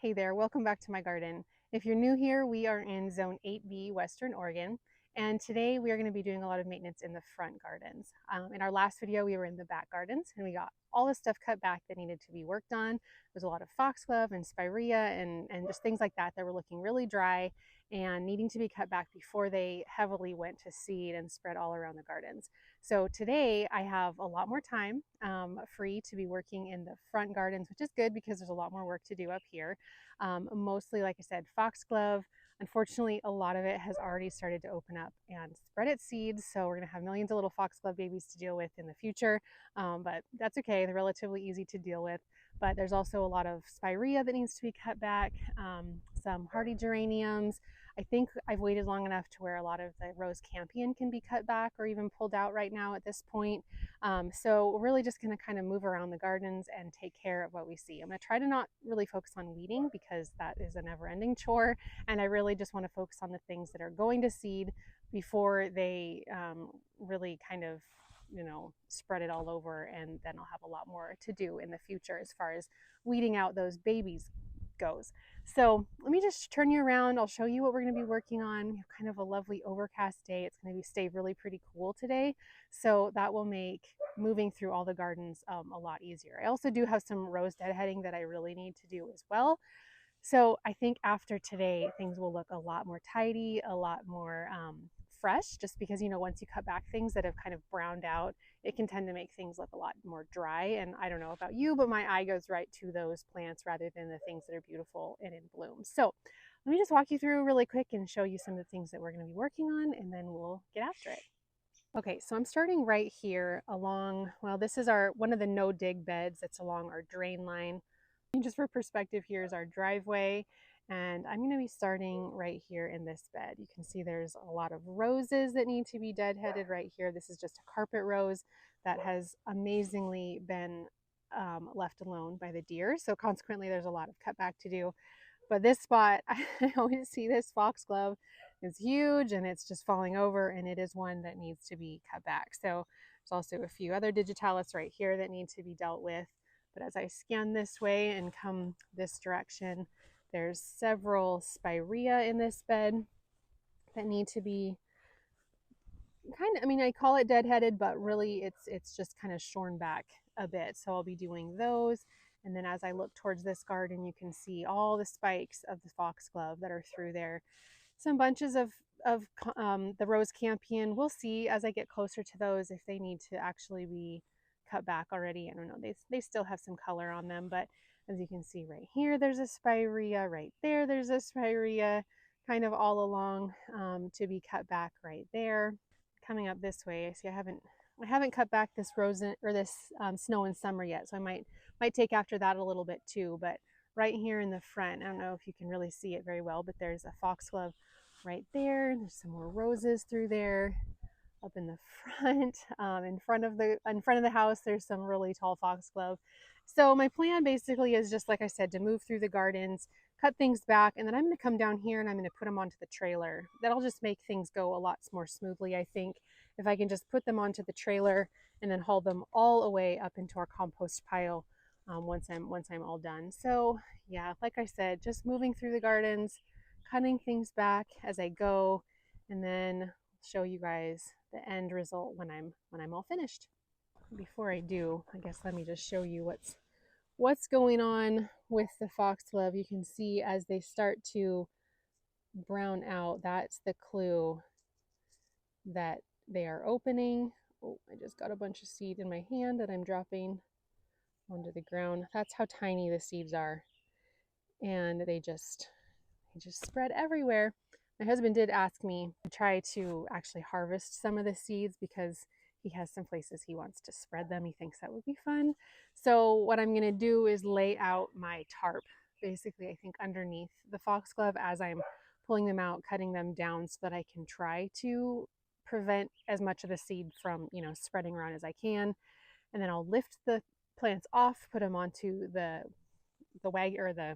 Hey there, welcome back to my garden. If you're new here, we are in Zone 8B, Western Oregon, and today we are going to be doing a lot of maintenance in the front gardens. In our last video, we were in the back gardens and we got all the stuff cut back that needed to be worked on. There's a lot of foxglove and spirea and just things like that that were looking really dry and needing to be cut back before they heavily went to seed and spread all around the gardens. So today I have a lot more time free to be working in the front gardens, which is good because there's a lot more work to do up here. Mostly, like I said, foxglove. Unfortunately, a lot of it has already started to open up and spread its seeds. So we're going to have millions of little foxglove babies to deal with in the future. But that's okay. They're relatively easy to deal with. But there's also a lot of spirea that needs to be cut back, some hardy geraniums. I think I've waited long enough to where a lot of the Rose Campion can be cut back or even pulled out right now at this point. So we're really just going to kind of move around the gardens and take care of what we see. I'm going to try to not really focus on weeding because that is a never-ending chore, and I really just want to focus on the things that are going to seed before they really kind of spread it all over, and then I'll have a lot more to do in the future as far as weeding out those babies goes. So let me just turn you around. I'll show you what we're going to be working on. We have kind of a lovely overcast day. It's going to stay really pretty cool today. So that will make moving through all the gardens a lot easier. I also do have some rose deadheading that I really need to do as well. So I think after today, things will look a lot more tidy, a lot more fresh, just because, once you cut back things that have kind of browned out, it can tend to make things look a lot more dry. And I don't know about you, but my eye goes right to those plants rather than the things that are beautiful and in bloom. So let me just walk you through really quick and show you some of the things that we're going to be working on, and then we'll get after it. Okay, so I'm starting right here along, well, this is one of the no dig beds that's along our drain line. And just for perspective, here's our driveway, and I'm going to be starting right here in this bed. You can see there's a lot of roses that need to be deadheaded right here. This is just a carpet rose that has amazingly been left alone by the deer, so consequently there's a lot of cutback to do. But this spot, I always see this foxglove is huge and it's just falling over, and it is one that needs to be cut back. So there's also a few other digitalis right here that need to be dealt with. But as I scan this way and come this direction, there's several spirea in this bed that need to be I call it deadheaded, but really it's just kind of shorn back a bit. So I'll be doing those. And then as I look towards this garden, you can see all the spikes of the foxglove that are through there. Some bunches of the Rose Campion. We'll see as I get closer to those if they need to actually be cut back already. I don't know. They still have some color on them, but as you can see right here, there's a spirea. Right there, there's a spirea, kind of all along to be cut back right there. Coming up this way, I see I haven't cut back this rose or this snow and summer yet, so I might take after that a little bit too. But right here in the front, I don't know if you can really see it very well, but there's a foxglove right there. There's some more roses through there. Up in the front, in front of the house, there's some really tall foxglove. So my plan basically is just, like I said, to move through the gardens, cut things back, and then I'm going to come down here and I'm going to put them onto the trailer. That'll just make things go a lot more smoothly, I think, if I can just put them onto the trailer and then haul them all the way up into our compost pile once I'm all done. So yeah, like I said, just moving through the gardens, cutting things back as I go, and then show you guys the end result when I'm all finished. Before I do, I guess let me just show you what's going on with the foxglove. You can see as they start to brown out, that's the clue that they are opening. Oh, I just got a bunch of seed in my hand that I'm dropping onto the ground. That's how tiny the seeds are, and they just spread everywhere. My husband did ask me to try to actually harvest some of the seeds because he has some places he wants to spread them. He thinks that would be fun. So what I'm going to do is lay out my tarp, basically, I think, underneath the foxglove as I'm pulling them out, cutting them down so that I can try to prevent as much of the seed from, spreading around as I can. And then I'll lift the plants off, put them onto the wagon or the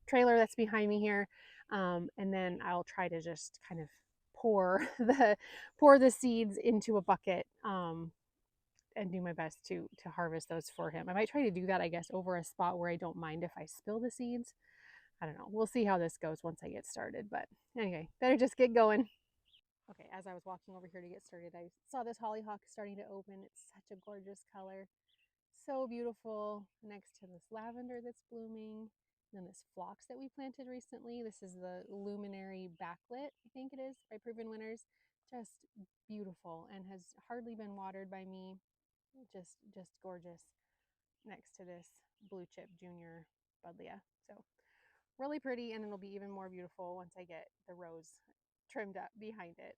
trailer that's behind me here. And then I'll try to just kind of pour the seeds into a bucket and do my best to harvest those for him. I might try to do that, I guess, over a spot where I don't mind if I spill the seeds. I don't know. We'll see how this goes once I get started. But anyway, better just get going. Okay, as I was walking over here to get started, I saw this hollyhock starting to open. It's such a gorgeous color. So beautiful next to this lavender that's blooming. And then this phlox that we planted recently. This is the luminary backlit, I think it is, by Proven Winners. Just beautiful and has hardly been watered by me. Just gorgeous next to this blue chip junior buddleia. So really pretty, and it'll be even more beautiful once I get the rose trimmed up behind it.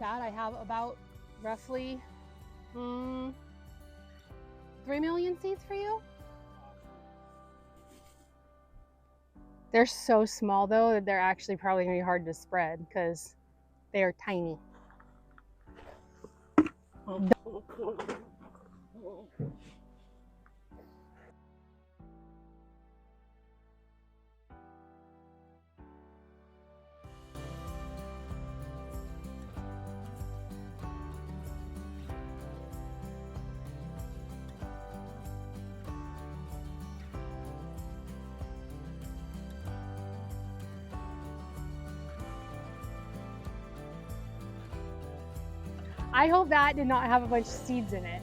looked at, I have about roughly 3 million seeds for you. They're so small though that they're actually probably gonna be hard to spread because they are tiny. I hope that did not have a bunch of seeds in it.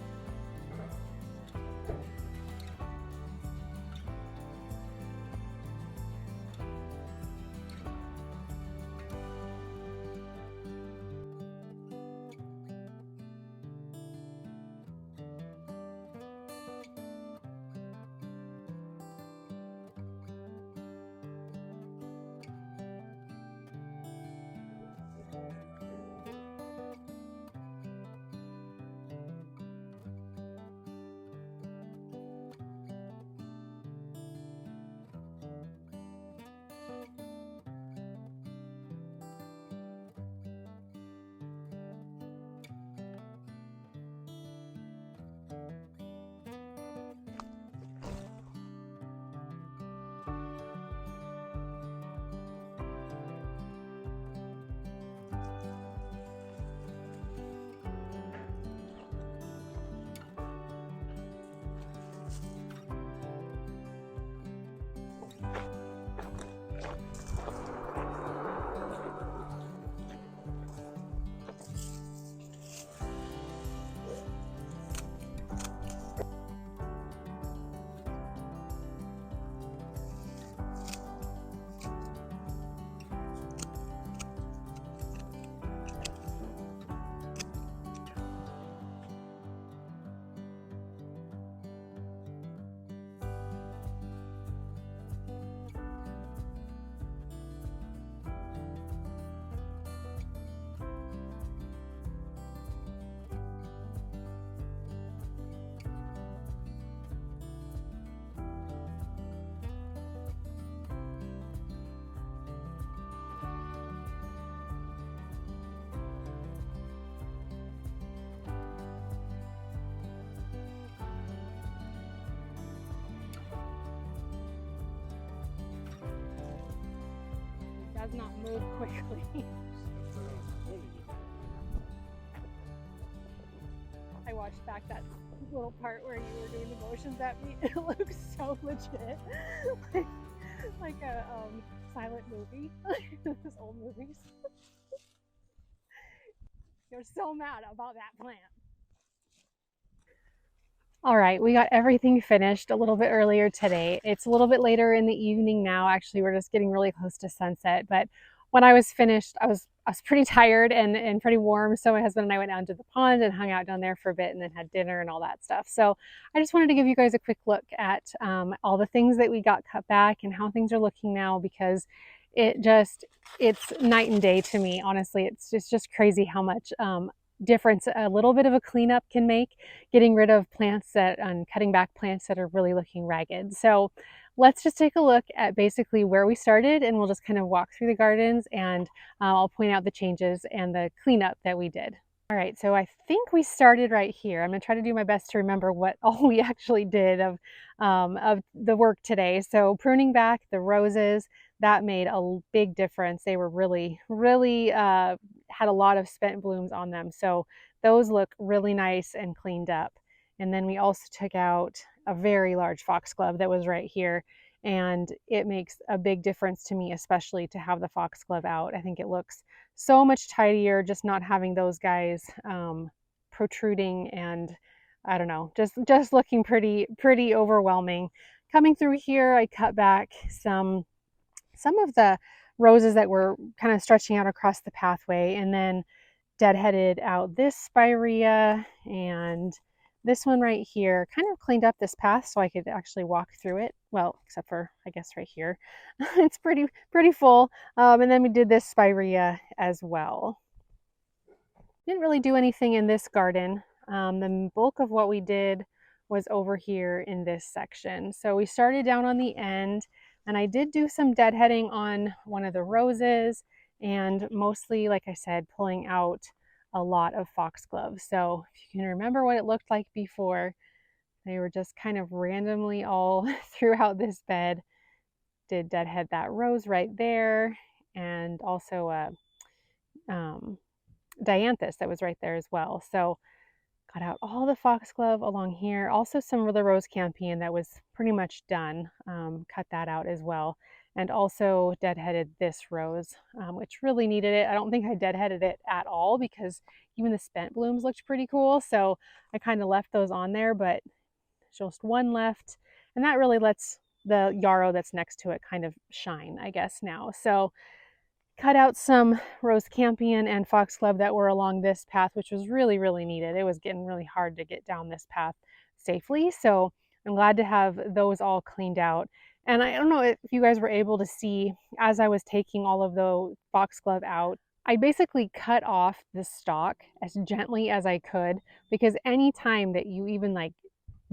Does not move quickly. I watched back that little part where you were doing the motions at me. It looks so legit, like a silent movie. Those old movies. You're so mad about that plant. All right, we got everything finished a little bit earlier today. It's a little bit later in the evening now. Actually, we're just getting really close to sunset. But when I was finished, I was pretty tired and pretty warm. So my husband and I went down to the pond and hung out down there for a bit and then had dinner and all that stuff. So I just wanted to give you guys a quick look at all the things that we got cut back and how things are looking now, because it's night and day to me. Honestly, it's just crazy how much difference a little bit of a cleanup can make, getting rid of plants and cutting back plants that are really looking ragged. So let's just take a look at basically where we started, and we'll just kind of walk through the gardens, and I'll point out the changes and the cleanup that we did. All right, so I think we started right here. I'm gonna try to do my best to remember what all we actually did of the work today. So pruning back the roses, that made a big difference. They were really had a lot of spent blooms on them. So those look really nice and cleaned up. And then we also took out a very large foxglove that was right here. And it makes a big difference to me, especially to have the foxglove out. I think it looks so much tidier just not having those guys protruding, and I don't know, just looking pretty overwhelming. Coming through here, I cut back some of the roses that were kind of stretching out across the pathway, and then deadheaded out this spirea and this one right here. Kind of cleaned up this path so I could actually walk through it. Well, except for I guess right here. It's pretty full. And then we did this spirea as well. Didn't really do anything in this garden. The bulk of what we did was over here in this section. So we started down on the end, and I did do some deadheading on one of the roses, and mostly, like I said, pulling out a lot of foxglove. So if you can remember what it looked like before, they were just kind of randomly all throughout this bed. Did deadhead that rose right there, and also dianthus that was right there as well. So got out all the foxglove along here. Also some of the Rose Campion that was pretty much done. Cut that out as well. And also deadheaded this rose, which really needed it. I don't think I deadheaded it at all because even the spent blooms looked pretty cool. So I kind of left those on there, but just one left. And that really lets the yarrow that's next to it kind of shine, I guess, now. So cut out some Rose Campion and foxglove that were along this path, which was really, really needed. It was getting really hard to get down this path safely. So I'm glad to have those all cleaned out. And I don't know if you guys were able to see, as I was taking all of the foxglove out, I basically cut off the stalk as gently as I could, because any time that you even like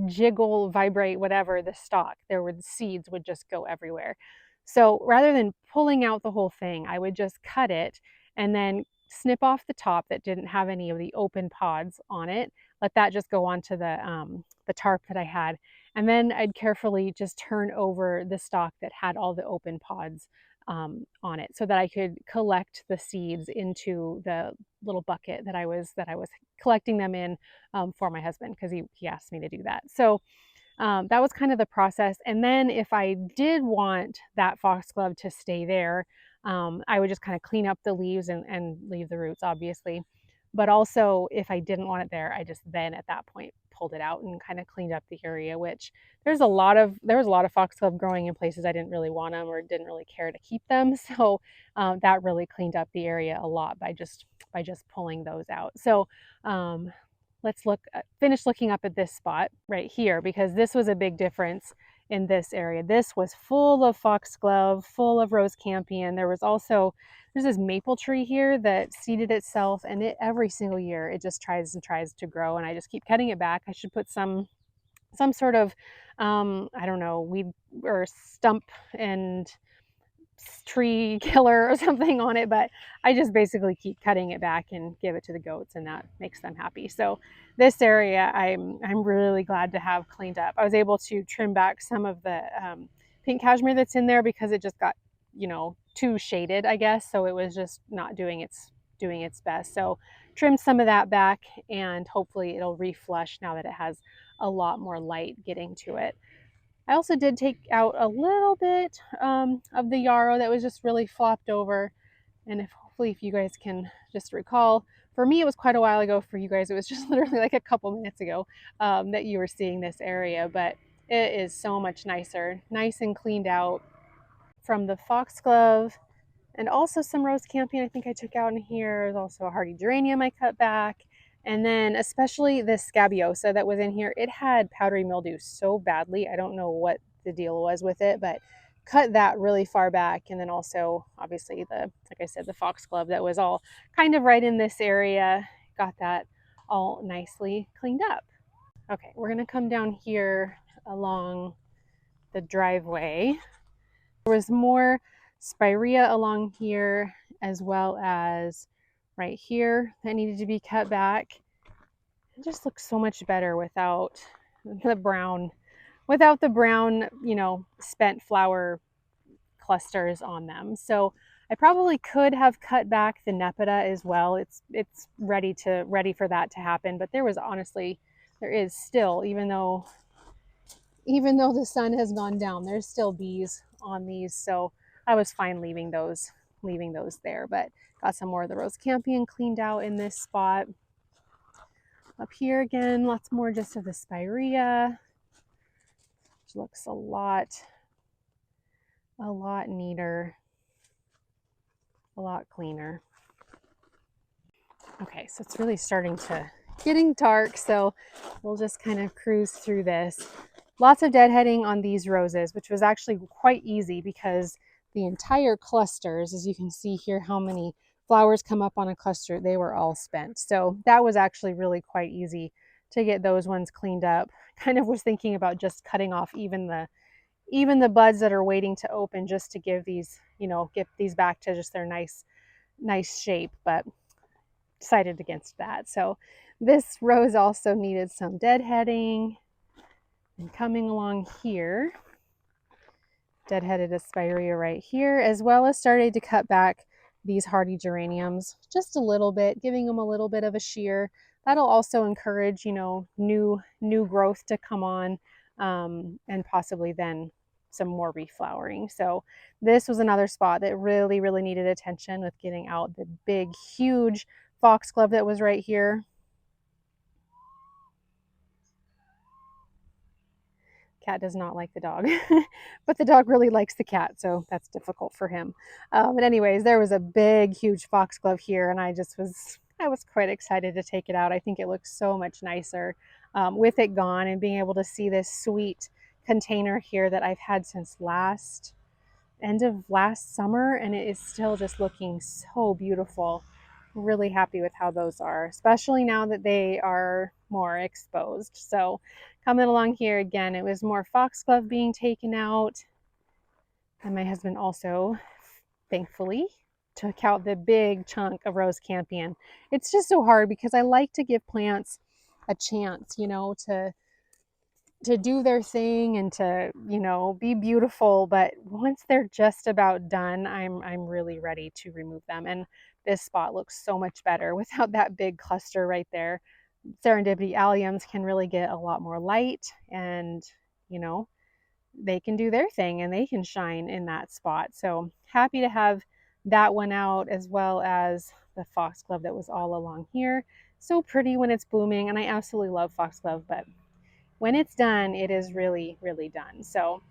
jiggle, vibrate, whatever, the stalk, the seeds would just go everywhere. So rather than pulling out the whole thing, I would just cut it and then snip off the top that didn't have any of the open pods on it. Let that just go onto the tarp that I had. And then I'd carefully just turn over the stalk that had all the open pods on it, so that I could collect the seeds into the little bucket that I was collecting them in for my husband, because he asked me to do that. So that was kind of the process. And then if I did want that foxglove to stay there, I would just kind of clean up the leaves and leave the roots, obviously. But also, if I didn't want it there, I just then at that point pulled it out and kind of cleaned up the area, which there was a lot of foxglove growing in places I didn't really want them or didn't really care to keep them. So that really cleaned up the area a lot by just pulling those out. So let's finish looking up at this spot right here, because this was a big difference in this area. This was full of foxglove, full of Rose Campion. There's this maple tree here that seeded itself, and every single year it just tries and tries to grow, and I just keep cutting it back. I should put some sort of I don't know, weed or stump and tree killer or something on it, but I just basically keep cutting it back and give it to the goats, and that makes them happy. So this area I'm really glad to have cleaned up. I was able to trim back some of the pink cashmere that's in there because it just got, too shaded, I guess. So it was just not doing its best. So trimmed some of that back, and hopefully it'll reflush now that it has a lot more light getting to it. I also did take out a little bit of the yarrow that was just really flopped over. And hopefully if you guys can just recall, for me it was quite a while ago, for you guys it was just literally like a couple minutes ago that you were seeing this area, but it is so much nicer, nice and cleaned out from the foxglove. And also some Rose Campion I think I took out in here. There's also a hardy geranium I cut back. And then especially this scabiosa that was in here, it had powdery mildew so badly. I don't know what the deal was with it, but cut that really far back. And then also obviously like I said, the foxglove that was all kind of right in this area, got that all nicely cleaned up. Okay, we're gonna come down here along the driveway. There was more spirea along here, as well as right here that needed to be cut back. It just looks so much better without the brown, spent flower clusters on them. So I probably could have cut back the nepeta as well. It's ready for that to happen. But there is still, even though the sun has gone down, there's still bees on these. So I was fine leaving those there, but got some more of the Rose Campion cleaned out in this spot. Up here again, lots more just of the spirea, which looks a lot neater, a lot cleaner. Okay, so it's really getting dark, so we'll just kind of cruise through this. Lots of deadheading on these roses, which was actually quite easy because the entire clusters, as you can see here, how many flowers come up on a cluster, they were all spent. So that was actually really quite easy to get those ones cleaned up. Kind of was thinking about just cutting off even the buds that are waiting to open, just to give these, get these back to just their nice shape, but decided against that. So this rose also needed some deadheading. And coming along here, deadheaded a spirea right here, as well as started to cut back these hardy geraniums just a little bit, giving them a little bit of a shear. That'll also encourage, new growth to come on, and possibly then some more reflowering. So this was another spot that really needed attention, with getting out the big, huge foxglove that was right here. Cat does not like the dog, but the dog really likes the cat, so that's difficult for him. But anyways, there was a big, huge foxglove here, and I was quite excited to take it out. I think it looks so much nicer with it gone, and being able to see this sweet container here that I've had since end of last summer, and it is still just looking so beautiful. Really happy with how those are, especially now that they are more exposed. So coming along here again, it was more foxglove being taken out, and my husband also thankfully took out the big chunk of Rose Campion. It's just so hard because I like to give plants a chance, to do their thing and to, be beautiful, but once they're just about done, I'm really ready to remove them. And this spot looks so much better without that big cluster right there. Serendipity alliums can really get a lot more light, and they can do their thing and they can shine in that spot. So happy to have that one out, as well as the foxglove that was all along here. So pretty when it's blooming, and I absolutely love foxglove, but when it's done, it is really done. So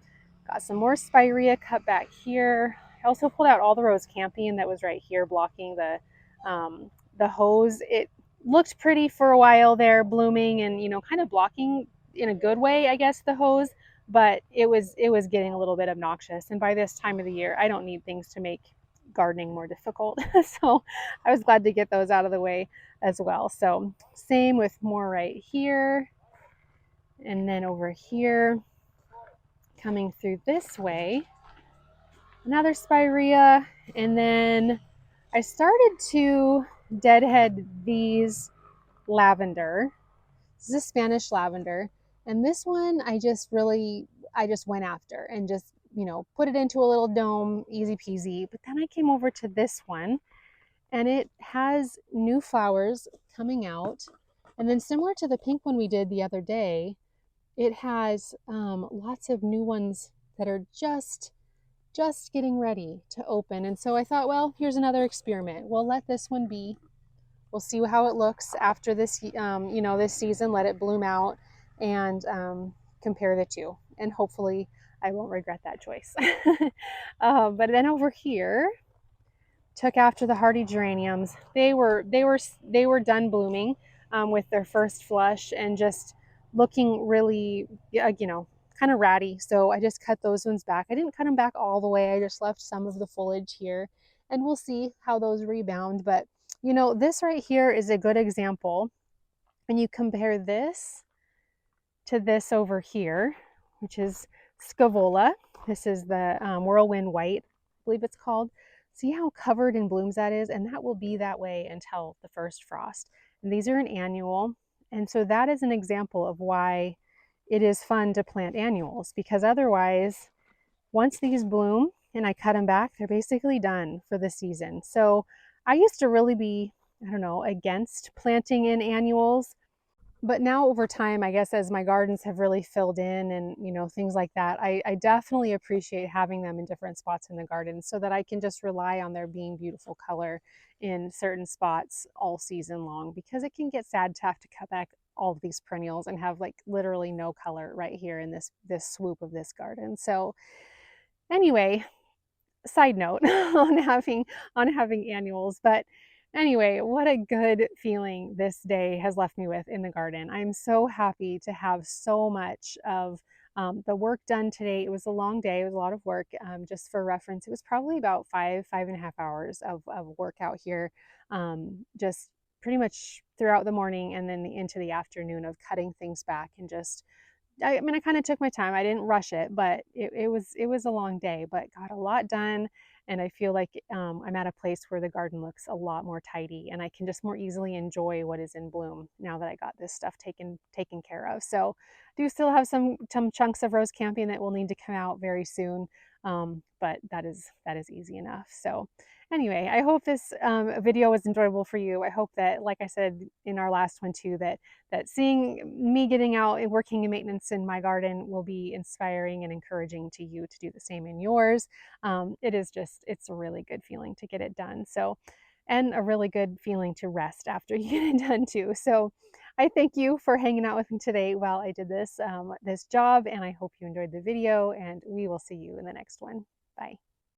got some more spirea cut back here. I also pulled out all the Rose Campion that was right here blocking the hose. It looked pretty for a while there, blooming and, kind of blocking in a good way, I guess, the hose, but it was getting a little bit obnoxious. And by this time of the year, I don't need things to make gardening more difficult. So I was glad to get those out of the way as well. So same with more right here. And then over here, coming through this way, another spirea. And then I started to deadhead these lavender. This is a Spanish lavender. And this one I just went after and just, put it into a little dome, easy peasy. But then I came over to this one, and it has new flowers coming out. And then similar to the pink one we did the other day, it has lots of new ones that are just getting ready to open. And so I thought, well, here's another experiment. We'll let this one be. We'll see how it looks after this, this season. Let it bloom out and compare the two. And hopefully I won't regret that choice. But then over here, took after the hardy geraniums. They were done blooming with their first flush and just looking really, kind of ratty. So I just cut those ones back. I didn't cut them back all the way. I just left some of the foliage here, and we'll see how those rebound. But this right here is a good example. And you compare this to this over here, which is Scaevola. This is the whirlwind white, I believe it's called. See how covered in blooms that is? And that will be that way until the first frost. And these are an annual. And so that is an example of why it is fun to plant annuals, because otherwise, once these bloom and I cut them back, they're basically done for the season. So I used to really be, against planting in annuals. But now over time, I guess as my gardens have really filled in and, things like that, I definitely appreciate having them in different spots in the garden so that I can just rely on there being beautiful color in certain spots all season long, because it can get sad to have to cut back all of these perennials and have like literally no color right here in this swoop of this garden. So anyway, side note on having annuals. But anyway, what a good feeling this day has left me with in the garden. I'm so happy to have so much of The work done today, it was a long day, it was a lot of work. Just for reference, it was probably about 5.5 hours of work out here, just pretty much throughout the morning and then into the afternoon of cutting things back and just I mean, I kind of took my time. I didn't rush it, but it was a long day, but got a lot done. And I feel like I'm at a place where the garden looks a lot more tidy, and I can just more easily enjoy what is in bloom now that I got this stuff taken care of. So, do still have some chunks of Rose Campion that will need to come out very soon, but that is easy enough. So, anyway, I hope this video was enjoyable for you. I hope that, like I said in our last one too, that seeing me getting out and working in maintenance in my garden will be inspiring and encouraging to you to do the same in yours. It's a really good feeling to get it done. So, and a really good feeling to rest after you get it done too. So, I thank you for hanging out with me today while I did this job, and I hope you enjoyed the video. And we will see you in the next one. Bye.